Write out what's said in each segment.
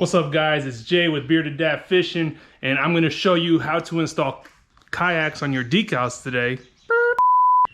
What's up guys, it's Jay with Bearded Dad Fishing, and I'm going to show you how to install kayaks on your decals today.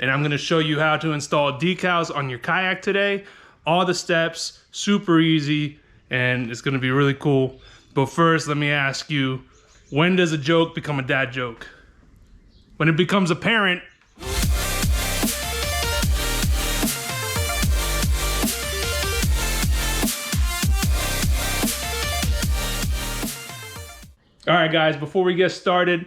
And I'm going to show you how to install decals on your kayak today. All the steps, super easy, and it's going to be really cool. But first, let me ask you, when does a joke become a dad joke? When it becomes apparent. All right, guys, before we get started,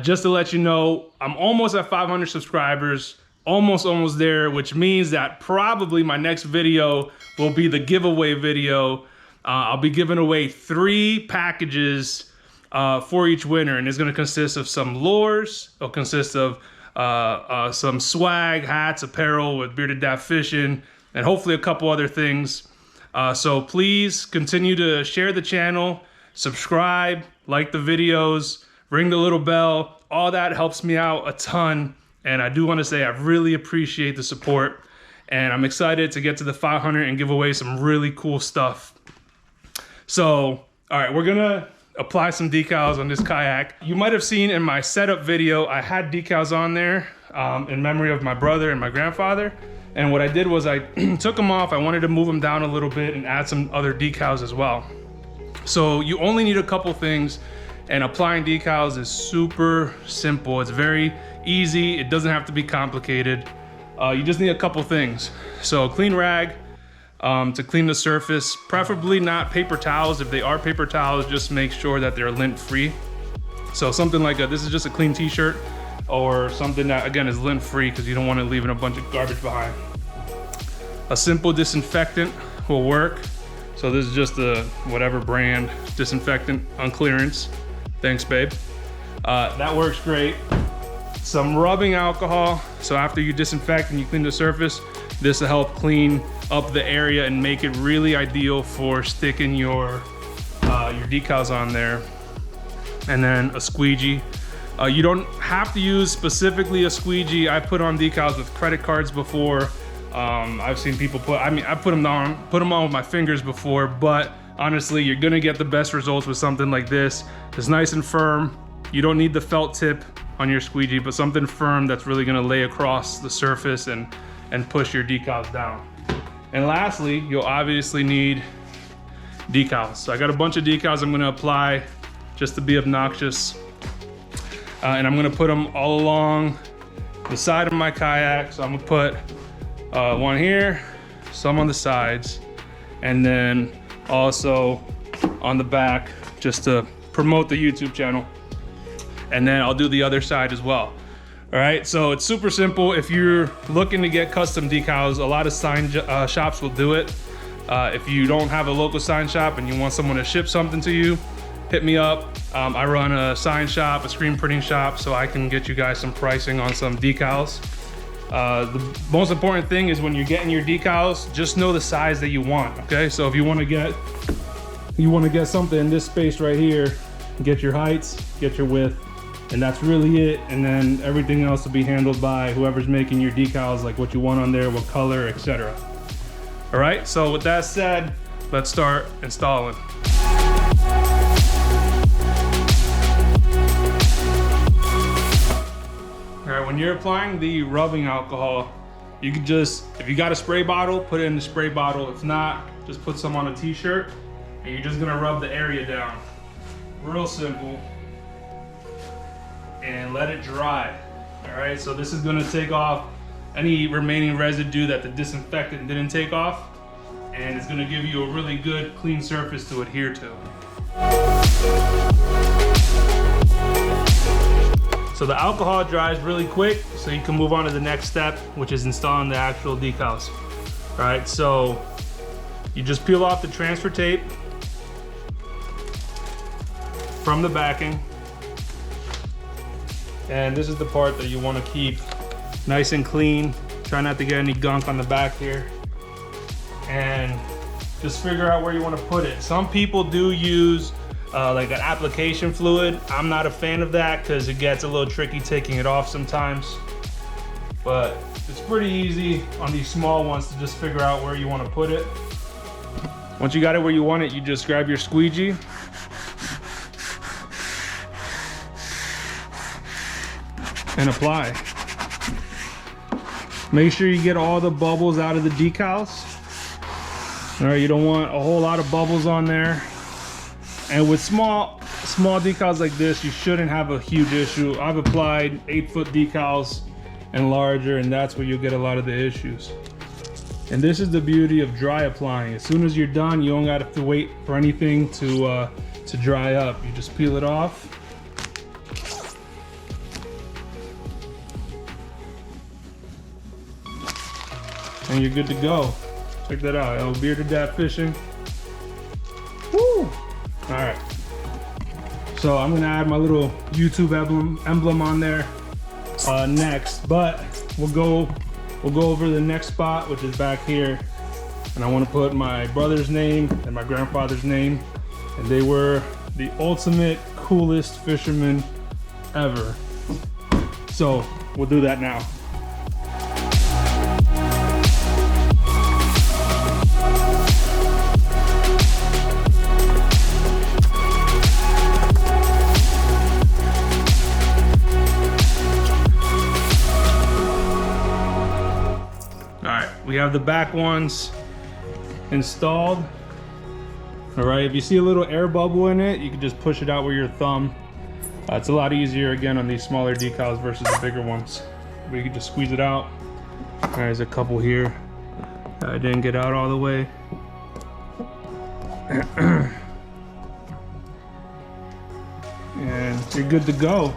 just to let you know, I'm almost at 500 subscribers, almost there, which means that probably my next video will be the giveaway video. I'll be giving away 3 packages for each winner, and it's gonna consist of some lures, it'll consist of some swag, hats, apparel with Bearded Dad Fishing, and hopefully a couple other things. So please continue to share the channel, subscribe, like the videos, ring the little bell. All that helps me out a ton. And I do want to say I really appreciate the support. And I'm excited to get to the 500 and give away some really cool stuff. So, all right, we're gonna apply some decals on this kayak. You might have seen in my setup video, I had decals on there in memory of my brother and my grandfather. And what I did was I took them off. I wanted to move them down a little bit and add some other decals as well. So you only need a couple things, and applying decals is super simple. It's very easy. It doesn't have to be complicated. You just need a couple things. So a clean rag to clean the surface, preferably not paper towels. If they are paper towels, just make sure that they're lint free. So something like this is just a clean t-shirt, or something that again is lint free because you don't want to leave a bunch of garbage behind. A simple disinfectant will work. So this is just a whatever brand disinfectant on clearance. Thanks, babe. That works great. Some rubbing alcohol. So after you disinfect and you clean the surface, this will help clean up the area and make it really ideal for sticking your decals on there. And then a squeegee. You don't have to use specifically a squeegee. I put on decals with credit cards before. I've seen people I put them on with my fingers before, but honestly, you're gonna get the best results with something like this. It's nice and firm. You don't need the felt tip on your squeegee, but something firm that's really gonna lay across the surface and push your decals down. And lastly, you'll obviously need decals. So I got a bunch of decals I'm gonna apply just to be obnoxious. And I'm gonna put them all along the side of my kayak. So I'm gonna put one here, some on the sides, and then also on the back just to promote the YouTube channel. And then I'll do the other side as well. All right, so it's super simple. If you're looking to get custom decals, a lot of sign shops will do it. If you don't have a local sign shop and you want someone to ship something to you, hit me up. I run a sign shop, a screen printing shop, so I can get you guys some pricing on some decals. The most important thing is when you're getting your decals, just know the size that you want, okay? So if you want to get something in this space right here, get your heights, get your width, and that's really it. And then everything else will be handled by whoever's making your decals, like what you want on there, what color, etc. All right, so with that said, let's start installing. All right, when you're applying the rubbing alcohol, you can just, if you got a spray bottle, put it in the spray bottle. If not, just put some on a t-shirt, and you're just gonna rub the area down. Real simple. And let it dry. All right, so this is gonna take off any remaining residue that the disinfectant didn't take off, and it's gonna give you a really good clean surface to adhere to. So the alcohol dries really quick, so you can move on to the next step, which is installing the actual decals. All right, so you just peel off the transfer tape from the backing. And this is the part that you want to keep nice and clean. Try not to get any gunk on the back here. And just figure out where you want to put it. Some people do use like an application fluid. I'm not a fan of that because it gets a little tricky taking it off sometimes. But it's pretty easy on these small ones to just figure out where you want to put it. Once you got it where you want it, you just grab your squeegee. And apply. Make sure you get all the bubbles out of the decals. All right, you don't want a whole lot of bubbles on there. And with small decals like this, you shouldn't have a huge issue. I've applied 8-foot decals and larger, and that's where you'll get a lot of the issues. And this is the beauty of dry applying. As soon as you're done, you don't have to wait for anything to dry up. You just peel it off. And you're good to go. Check that out, El Bearded Dad Fishing. Woo! All right. So I'm gonna add my little YouTube emblem on there next, but we'll go over the next spot, which is back here. And I want to put my brother's name and my grandfather's name, and they were the ultimate coolest fishermen ever. So we'll do that now. We have the back ones installed. All right, if you see a little air bubble in it, you can just push it out with your thumb. It's a lot easier again on these smaller decals versus the bigger ones. We can just squeeze it out. All right, there's a couple here. I didn't get out all the way. And you're good to go.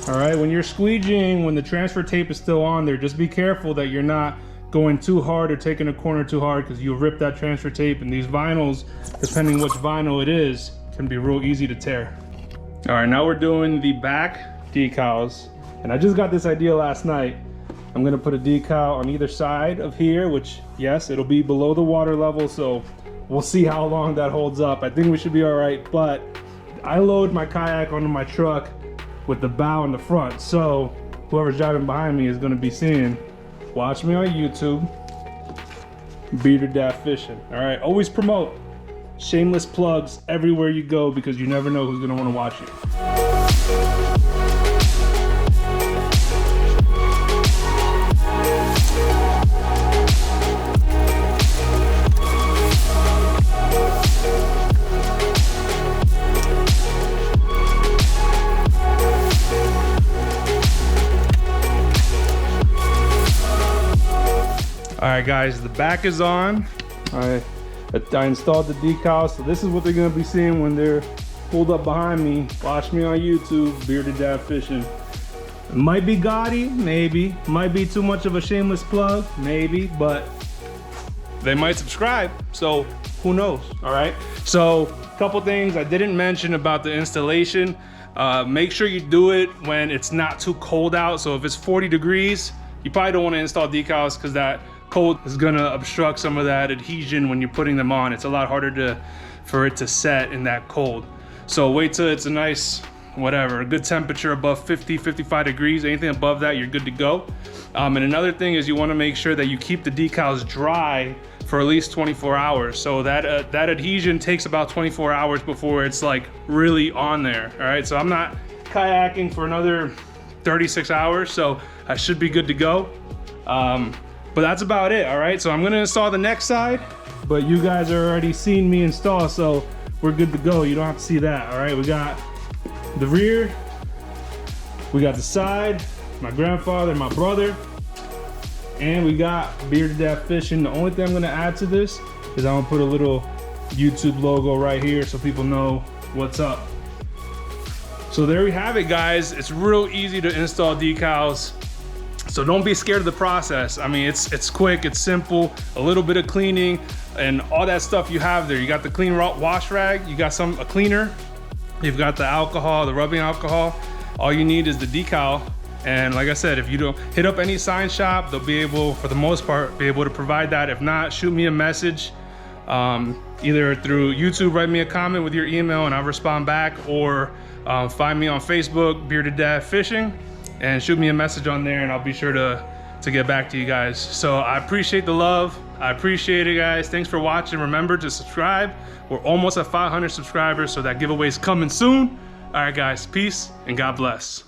All right, when you're squeegeeing, when the transfer tape is still on there, just be careful that you're not going too hard or taking a corner too hard, because you'll rip that transfer tape, and these vinyls, depending which vinyl it is, can be real easy to tear. All right, now we're doing the back decals, and I just got this idea last night. I'm gonna put a decal on either side of here, which, yes, it'll be below the water level, so we'll see how long that holds up. I think we should be all right, but I load my kayak onto my truck with the bow in the front, so whoever's driving behind me is gonna be seeing, watch me on YouTube, Bearded Dad Fishing. All right, always promote. Shameless plugs everywhere you go, because you never know who's gonna wanna watch you. All right, guys, the back is on. I installed the decals, so this is what they're gonna be seeing when they're pulled up behind me. Watch me on YouTube, Bearded Dad Fishing. It might be gaudy, maybe. Might be too much of a shameless plug, maybe, but they might subscribe, so who knows, all right? So, a couple things I didn't mention about the installation. Make sure you do it when it's not too cold out. So if it's 40 degrees, you probably don't wanna install decals, because that cold is gonna obstruct some of that adhesion when you're putting them on. It's a lot harder for it to set in that cold. So wait till it's a nice, whatever, a good temperature above 50, 55 degrees. Anything above that, you're good to go. And another thing is you wanna make sure that you keep the decals dry for at least 24 hours. So that adhesion takes about 24 hours before it's like really on there, all right? So I'm not kayaking for another 36 hours, so I should be good to go. But that's about it, all right? So I'm gonna install the next side, but you guys are already seen me install, so we're good to go. You don't have to see that, all right? We got the rear, we got the side, my grandfather, my brother, and we got Bearded Dad Fishing. The only thing I'm gonna add to this is I'm gonna put a little YouTube logo right here so people know what's up. So there we have it, guys. It's real easy to install decals. So don't be scared of the process. I mean, it's quick, it's simple, a little bit of cleaning and all that stuff you have there. You got the clean wash rag, you got a cleaner, you've got the alcohol, the rubbing alcohol. All you need is the decal. And like I said, if you don't hit up any sign shop, they'll be able, for the most part, be able to provide that. If not, shoot me a message, either through YouTube, write me a comment with your email and I'll respond back, or find me on Facebook, Bearded Dad Fishing, and shoot me a message on there and I'll be sure to to get back to you guys. So I appreciate the love. I appreciate it, guys. Thanks for watching. Remember to subscribe. We're almost at 500 subscribers, so that giveaway is coming soon. All right, guys, peace and God bless.